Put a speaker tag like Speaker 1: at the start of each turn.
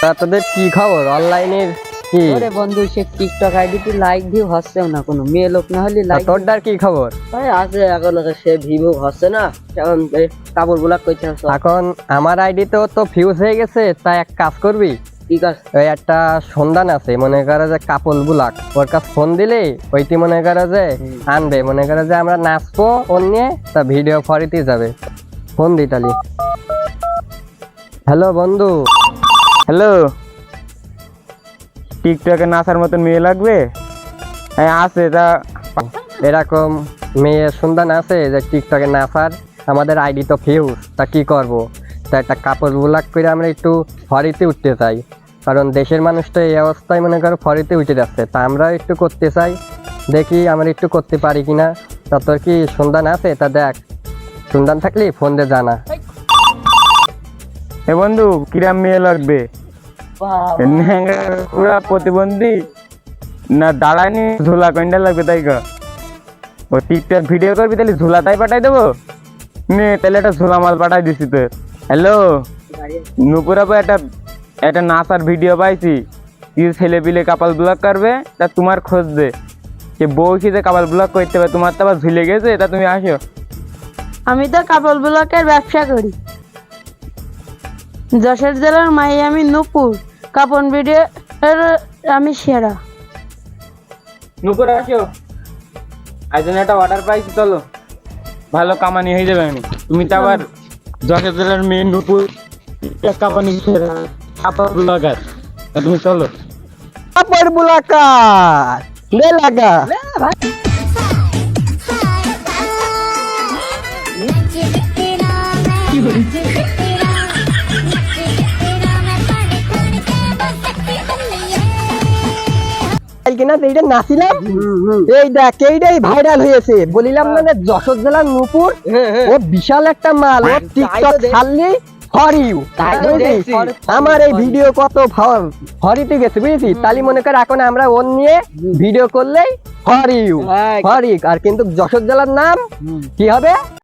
Speaker 1: তোদের কি খবর অনলাইনের কি?
Speaker 2: ওরে বন্ধু সে টিকটক আইডিতে লাইক ভিউ হচ্ছেও না, কোনো মেয়ে লোক না হলে লাইক
Speaker 1: তোরটার কি খবর?
Speaker 2: ভাই আছে এখন সে ভিউ হচ্ছে না, কেমন কাপড় গুলা কইতে হচ্ছে
Speaker 1: এখন আমার আইডিতেও তো ফিউজ হয়ে গেছে, তাই এক কাজ করবি,
Speaker 2: ঠিক আছে।
Speaker 1: ওই একটা সন্ধান আছে মনে করে যে কাপল বুলাক, ওর কাছে ফোন দিলে ওইটি মনে করে যে আনবে, মনে করে যে আমরা নাচবো ওর নিয়ে, তা ভিডিও ফরিতে যাবে। ফোন দিতালি। হ্যালো বন্ধু।
Speaker 3: হ্যালো, টিকটকে নাচার মতন মেয়ে লাগবে? হ্যাঁ আছে। তা
Speaker 1: এরকম মেয়ের সন্ধান আছে যে টিকটকে নাচার, আমাদের আইডি তো ফিউজ, তা কি করব? তা একটা কাপড় বুলাক করে আমরা একটু ফরিতে উঠতে চাই, কারণ দেশের মানুষ তো এই অবস্থায় মনে করো ফরিতে উঠে যাচ্ছে, তা আমরা একটু করতে চাই, দেখি আমরা একটু করতে পারি কিনা। তা তোর কি সন্ধান আছে? তা দেখ, সন্ধান থাকলে ফোন দিয়ে জানা।
Speaker 3: এ বন্ধু, কিরাম মেয়ে লাগবে? পুরা প্রতিবন্ধী না দাঁড়ায়নি ঝোলা কয়টা লাগবে? তাই গো, ও টিকটক ভিডিও করবি তাহলে ঝোলা তাই পাঠাই দেবো নে, তাহলে একটা ঝোলা মাল পাঠাই দিছি তো। হ্যালো নুপুর আপু, একটা নাচার ভিডিও পাইছি, কিছু ছেলে পিলে কাপাল ব্লক করবে, তা তোমার খোঁজ দে, সে বউ যে কাপাল ব্লক করতে হবে, তোমার তো আবার ঝুলে গেছে, তা তুমি আসো।
Speaker 4: আমি তো কাপড় ব্লকের ব্যবসা করি, যশোর জেলার আমি নূপুর, কাপড় ভিডিও আমি সেরা।
Speaker 3: নুপুর আসো, আজ একটা অর্ডার পাইছি, চলো ভালো কামানি হয়ে যাবে। আমি তুমি তো আবার যশোর জেলার মেয়ে নুপুর, কামানি সেরা কাপড় ব্লগার, তুমি চলো।
Speaker 1: কাপড় বুলাকার লে লাগা। কিনা এইটা নাচিলাম, এই দেখ এইটাই ভাইরাল হয়েছে, বলিলাম না যে যশোর জেলার নূপুর, ও বিশাল একটা মাল, ও টিকটক ছাড়লেই ফর ইউ। আমার এই ভিডিও কত ফরিতে গেছে বুঝেছি, তালি মনে কর এখন আমরা ওর নিয়ে ভিডিও করলেই ফর ইউ, ফর ইউ। আর কিন্তু যশোর জেলার নাম কি হবে?